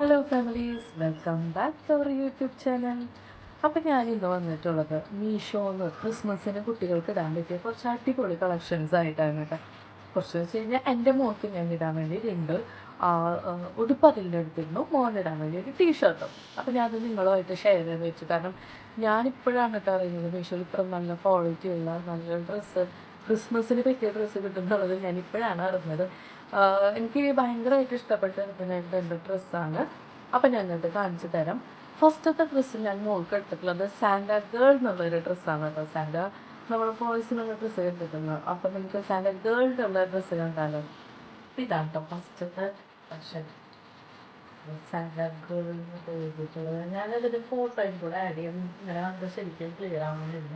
Hello families, welcome back to our YouTube channel. അപ്പം ഞാനിന്ന് വന്നിട്ടുള്ളത് മീഷോന്ന് ക്രിസ്മസിന് കുട്ടികൾക്ക് ഇടാൻ പറ്റിയ കുറച്ച് അടിപൊളി കളക്ഷൻസ് ആയിട്ടാണ് കേട്ടോ. കുറച്ച് വെച്ച് കഴിഞ്ഞാൽ എൻ്റെ മോൾക്ക് ഞാൻ ഇടാൻ വേണ്ടി രണ്ട് ഉടുപ്പ് അതിൻ്റെ എടുത്തിരുന്നു, മോനിടാൻ വേണ്ടി ഒരു ടീഷർട്ടും. അപ്പം ഞാനത് നിങ്ങളുമായിട്ട് ഷെയർ ചെയ്ത് വെച്ചു. കാരണം ഞാനിപ്പോഴാണ് കേട്ടോ അറിയുന്നത് മീഷോയിൽ ഇത്ര നല്ല ക്വാളിറ്റി ഉള്ള നല്ല ഡ്രസ്സ്, ക്രിസ്മസിന് പറ്റിയ ഡ്രസ്സ് കിട്ടുന്നുള്ളത് ഞാനിപ്പോഴാണ് അറിഞ്ഞത്. എനിക്ക് ഭയങ്കരമായിട്ട് ഇഷ്ടപ്പെട്ട രണ്ട് ഡ്രസ്സാണ്. അപ്പം ഞാനത് കാണിച്ചു തരാം. ഫസ്റ്റത്തെ ഡ്രസ്സ് ഞാൻ മോൾക്ക് എടുത്തിട്ടുള്ളത് സാന്റ ഗേൾ എന്നുള്ളൊരു ഡ്രസ്സാണ് കേട്ടോ. സാന്റ നമ്മൾ ബോയ്സിനുള്ള ഡ്രസ്സ് എടുത്തിട്ടുള്ളത്. അപ്പം നമുക്ക് സാന്റ ഗേളിൻ്റെ ഉള്ള ഡ്രസ്സ് കണ്ടാലോ. ഇതാണ് കേട്ടോ ഫസ്റ്റത്തെ പക്ഷേ സാന്റ ഗേൾ എഴുതിയിട്ടുള്ളത്. ഞാനതിൻ്റെ ഫോട്ടോയും കൂടെ ആഡ് ചെയ്യും, ഇങ്ങനെ അത് ശരിക്കും ക്ലിയർ ആവുന്നില്ല.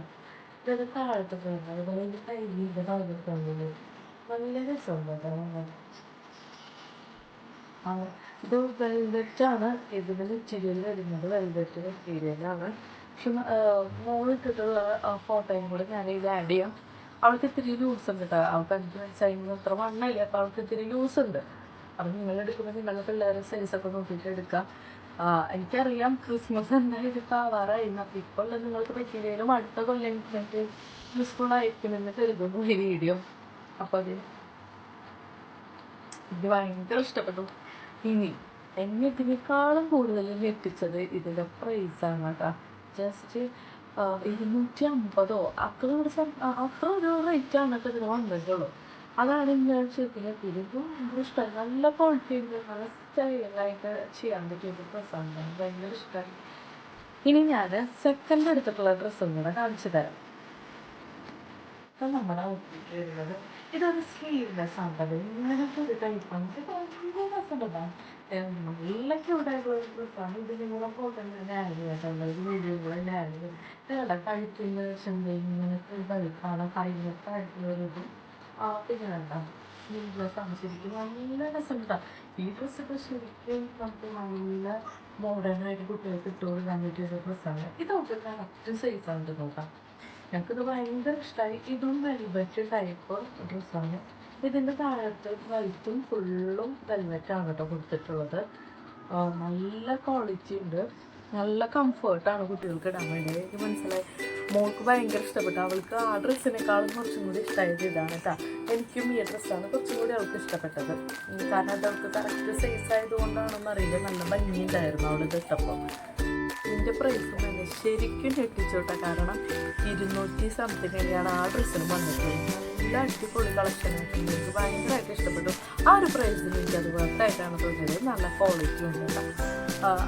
ഇതൊരു താഴത്തെ പോകുന്നത് അതുപോലെ എൻ്റെ കയ്യിൻ്റെ താഴത്തെ പോകുന്നത് നല്ല രസമുണ്ട് കേട്ടോ. ഇത് വെൽവെറ്റാണ്. ഇതിന് മെറ്റീരിയൽ വരുന്നത് വെൽവെറ്റ് മെറ്റീരിയലാണ്. പക്ഷെ മോളിട്ടിട്ടുള്ള ഫോട്ടോയും കൂടെ ഞാൻ ഇത് ആഡ് ചെയ്യാം. അവൾക്ക് ഇത്തിരി ലൂസ് ഉണ്ട് കേട്ടോ. അവൾക്ക് 5 വയസ്സായിരുന്നു, അത്ര വണ്ണമില്ല. അപ്പോൾ അവൾക്ക് ഇത്തിരി ലൂസ് ഉണ്ട്. അപ്പം നിങ്ങൾ എടുക്കുമ്പോൾ നിങ്ങളുടെ പിള്ളേരുടെ സൈസൊക്കെ നോക്കിയിട്ട് എടുക്കാം. എനിക്കറിയാം ക്രിസ്മസ് എന്തായാലും ഇപ്പോൾ ആവാറായി. അപ്പം ഇപ്പോൾ ഉള്ള നിങ്ങൾക്ക് പറ്റിയില്ലെങ്കിലും അടുത്ത കൊല്ലം എനിക്ക് യൂസ്ഫുൾ ആയിരിക്കും എന്ന് കരുതുന്നു ഈ വീഡിയോ. അപ്പോൾ ഇത് ഭയങ്കര ഇഷ്ടപ്പെട്ടു. ഇനി എന്നെ ഇതിനേക്കാളും കൂടുതൽ ഞെട്ടിച്ചത് ഇതിൻ്റെ പ്രൈസാണ് കേട്ടോ. ജസ്റ്റ് 250 അത്ര ഒരു റേറ്റാണ് കേട്ടോ ഇതിന് വന്നിട്ടുള്ളൂ. അതാണ് ഞാൻ ശരിക്കും ഞെട്ടിയത്. ഭയങ്കര ഇഷ്ടമായി. നല്ല ക്വാളിറ്റി ഉണ്ട്, നല്ല സ്റ്റൈലായിട്ട് ചെയ്യാൻ പറ്റിയ ഒരു ഡ്രസ്സാണ്. ഭയങ്കര ഇഷ്ടമായി. ഇനി ഞാൻ സെക്കൻഡ് എടുത്തിട്ടുള്ള ഡ്രസ്സും കൂടെ കാണിച്ചു തരാം. ഇപ്പം നമ്മുടെ ഔട്ട്ഫിറ്റ് വരുന്നത് ഇതൊരു സ്ലീവ്ലെസ് ആണത്. ഇങ്ങനത്തെ ഒരു ടൈപ്പാണ്. ഇത് ഭയങ്കര രസമുണ്ടല്ലോ. നല്ല ക്യൂട്ടായിട്ടുള്ള ഒരു ഡ്രസ്സാണ്. ഇത് നിങ്ങളെ ഫോട്ടോ തന്നെ ആഡ് ചെയ്യാറുള്ളത്, വീഡിയോ കൂടെ ആഡ് ചെയ്യും. ഇതല്ല കഴുത്തിൻ്റെ ചെന്ത ഇങ്ങനത്തെ കഴുത്താണ്, കൈനത്തായിട്ടുള്ള ഒരു ഇതും. പിന്നെ വേണ്ട സ്ലീവ്ലെസ് ആണ്. ശരിക്കും നല്ല രസമുണ്ട്. ഈ ഡ്രസ്സൊക്കെ ശരിക്കും നമുക്ക് നല്ല മോഡേണായിട്ട് കുട്ടികൾക്ക് ഇട്ട് കൊടുക്കാൻ പറ്റിയ ഒരു ഡ്രസ്സാണ്. ഇതൊക്കെ കറക്റ്റ് സൈസാണ് നോക്കാം. ഞങ്ങൾക്കിത് ഭയങ്കര ഇഷ്ടമായി. ഇതും വെൽവെറ്റ് ടൈപ്പ് ഡ്രസ്സാണ്. ഇതിൻ്റെ താഴത്തെ വൈറ്റും ഫുള്ളും വെൽവെറ്റാണ് കേട്ടോ കൊടുത്തിട്ടുള്ളത്. നല്ല ക്വാളിറ്റി ഉണ്ട്, നല്ല കംഫേർട്ടാണ് കുട്ടികൾക്ക് ഇടാൻ വേണ്ടി. എനിക്ക് മനസ്സിലായി. മോൾക്ക് ഭയങ്കര ഇഷ്ടപ്പെട്ടു. അവൾക്ക് ആ ഡ്രസ്സിനേക്കാളും കുറച്ചും കൂടി ഇഷ്ടമായത് ഇതാണ് കേട്ടോ. എനിക്കും ഈ ഡ്രസ്സാണ് കുറച്ചും കൂടി അവൾക്ക് ഇഷ്ടപ്പെട്ടത്. കാരണം അത് അവൾക്ക് കറക്റ്റ് സൈസ് ആയതുകൊണ്ടാണെന്ന് അറിയില്ല, നല്ല ഭംഗിയുണ്ടായിരുന്നു അവളിത് ഇട്ടപ്പോൾ. ഇതിൻ്റെ പ്രൈസും തന്നെ ശരിക്കും ഞെട്ടിച്ചോട്ടെ. കാരണം 200 സംതിങ് തന്നെയാണ് ആ ഡ്രസ്സിന് വന്നിട്ടുള്ളത്. നല്ല അടിപൊളി കളക്ഷനായിട്ട് എനിക്ക് ഭയങ്കരമായിട്ട് ഇഷ്ടപ്പെട്ടു. ആ ഒരു പ്രൈസിന് എനിക്കത് വർത്തായിട്ടാണ് തോന്നിയത്. നല്ല ക്വാളിറ്റി ഉണ്ട് കേട്ടോ.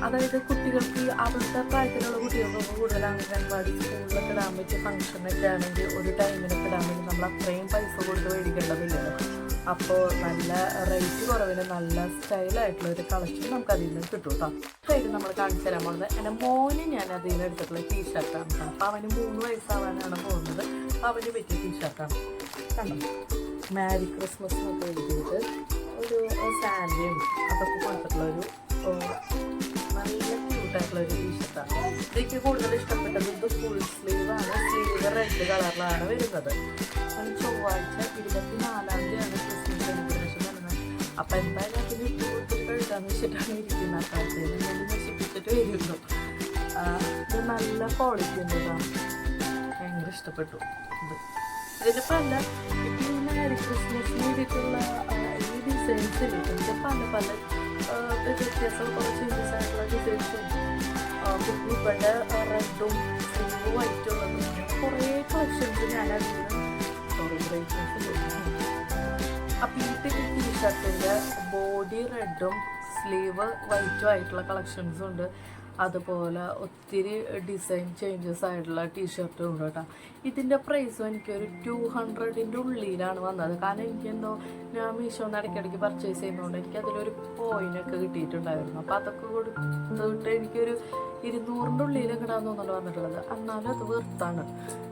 അതായത് കുട്ടികൾക്ക് അവരുടെ പ്രായത്തിലുള്ള കുട്ടികൾക്കൊക്കെ കൂടുതൽ അംഗൻവാടി സ്കൂളിലൊക്കെ ഇടാൻ പറ്റിയ ഫംഗ്ഷനൊക്കെ ആണെങ്കിൽ ഒരു ടൈമിനൊക്കെ ഇടാൻ വേണ്ടി നമ്മൾ അത്രയും പൈസ കൊടുത്ത് മേടിക്കേണ്ടതില്ലല്ലോ. അപ്പോൾ നല്ല റേറ്റ് കുറവിന് നല്ല സ്റ്റൈലായിട്ടുള്ള ഒരു കളക്ഷൻ നമുക്ക് അതിൽ നിന്ന് കിട്ടും കേട്ടോ. സൈഡ് നമ്മൾ കാണിച്ചു തരാൻ പോകുന്നത് എൻ്റെ മോന് ഞാൻ അതിൽ നിന്ന് എടുത്തിട്ടുള്ള ടീഷർട്ടാണ് കേട്ടോ. അപ്പോൾ അവന് 3 വയസ്സാവാനാണ് പോകുന്നത്. അവന് പറ്റിയ ടീഷർട്ടാണ് കണ്ടോ. മാരി ക്രിസ്മസ് എന്നൊക്കെ എഴുതിയിട്ട് ഒരു സാൻഡയും അതൊക്കെ കൊടുത്തിട്ടുള്ളൊരു നല്ല ക്യൂട്ടായിട്ടുള്ളൊരു ടീഷർട്ടാണ്. എനിക്ക് കൂടുതൽ ഇഷ്ടപ്പെട്ടത് ഇത് ഫുൾ സ്ലീവാണ്. സ്ലീവ് റെഡ് കളറിലാണ് വരുന്നത്. ചൊവ്വാഴ്ച 24-ാം തീയതിയാണ് ക്രിസ്മസ് സെലിബ്രേഷൻ വരുന്നത്. അപ്പം എന്തായാലും അതിന് ഇട്ട് കഴിക്കാമെന്ന് വെച്ചിട്ടാണ് ഇരിക്കുന്നത്. അക്കാലത്തേന് ഞാൻ നശിപ്പിച്ചിട്ട് വരുന്നു. ഇത് നല്ല ക്വാളിറ്റി ഉണ്ട് കേട്ടോ. ഭയങ്കര ഇഷ്ടപ്പെട്ടു ഇത്. ഇതിൻ്റെ പല ഇപ്പം മാരി ക്രിസ്മസിന് വേണ്ടിയിട്ടുള്ള ഈ ഡിസൈൻസിൽ ഇതിൻ്റെ പല വ്യത്യാസം കുറച്ച് ചേഞ്ചസ് ആയിട്ടുള്ള ഡിസൈൻസും പിന്നെ ഇവിടെ റെഡും വൈറ്റും ഉള്ളതും കുറേ കളക്ഷൻസ് ഞാൻ അതിൽ അപ്പം ഈ ടീഷർട്ടിൻ്റെ ബോഡി റെഡും സ്ലീവ് വൈറ്റും ആയിട്ടുള്ള കളക്ഷൻസും ഉണ്ട്. അതുപോലെ ഒത്തിരി ഡിസൈൻ ചേഞ്ചസ് ആയിട്ടുള്ള ടീഷർട്ടും ഉണ്ട് കേട്ടോ. ഇതിൻ്റെ പ്രൈസും എനിക്കൊരു 200-ൻ്റെ ഉള്ളിലാണ് വന്നത്. കാരണം എനിക്കെന്തോ ഞാൻ മീഷോന്ന് ഇടയ്ക്കിടയ്ക്ക് പർച്ചേസ് ചെയ്യുന്നതുകൊണ്ട് എനിക്കതിലൊരു പോയിൻ്റൊക്കെ കിട്ടിയിട്ടുണ്ടായിരുന്നു. അപ്പോൾ അതൊക്കെ കൊടുത്തിട്ട് എനിക്കൊരു 200-ൻ്റെ ഉള്ളിലും കിടാൻ തോന്നുന്നുണ്ട് വന്നിട്ടുള്ളത്. എന്നാലും അത് വെർത്താണ്.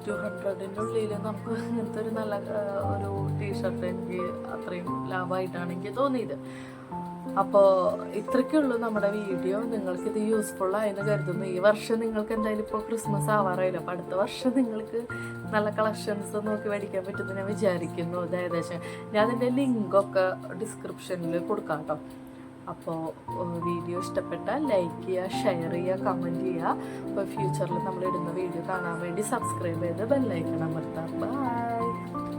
200-ൻ്റെ ഉള്ളിൽ നമുക്ക് ഇങ്ങനത്തെ ഒരു നല്ല ഒരു ടീഷർട്ട് എനിക്ക് അത്രയും ലാഭമായിട്ടാണ് എനിക്ക് തോന്നിയത്. അപ്പോൾ ഇത്രയ്ക്കുള്ളൂ നമ്മുടെ വീഡിയോ. നിങ്ങൾക്കിത് യൂസ്ഫുൾ ആയെന്ന് കരുതുന്നു. ഈ വർഷം നിങ്ങൾക്ക് എന്തായാലും ഇപ്പോൾ ക്രിസ്മസ് ആവാറായില്ല. അപ്പോൾ അടുത്ത വർഷം നിങ്ങൾക്ക് നല്ല കളക്ഷൻസ് നോക്കി മേടിക്കാൻ പറ്റുമെന്ന് ഞാൻ വിചാരിക്കുന്നു. അത് ഏകദേശം ഞാൻ അതിൻ്റെ ലിങ്കൊക്കെ ഡിസ്ക്രിപ്ഷനിൽ കൊടുക്കാം കേട്ടോ. അപ്പോൾ വീഡിയോ ഇഷ്ടപ്പെട്ടാൽ ലൈക്ക് ചെയ്യുക, ഷെയർ ചെയ്യുക, കമൻറ്റ് ചെയ്യുക. അപ്പോൾ ഫ്യൂച്ചറിൽ നമ്മൾ ഇടുന്ന വീഡിയോ കാണാൻ വേണ്ടി സബ്സ്ക്രൈബ് ചെയ്ത് ബെല്ലൈക്കൺ അമർത്താം. ബൈ.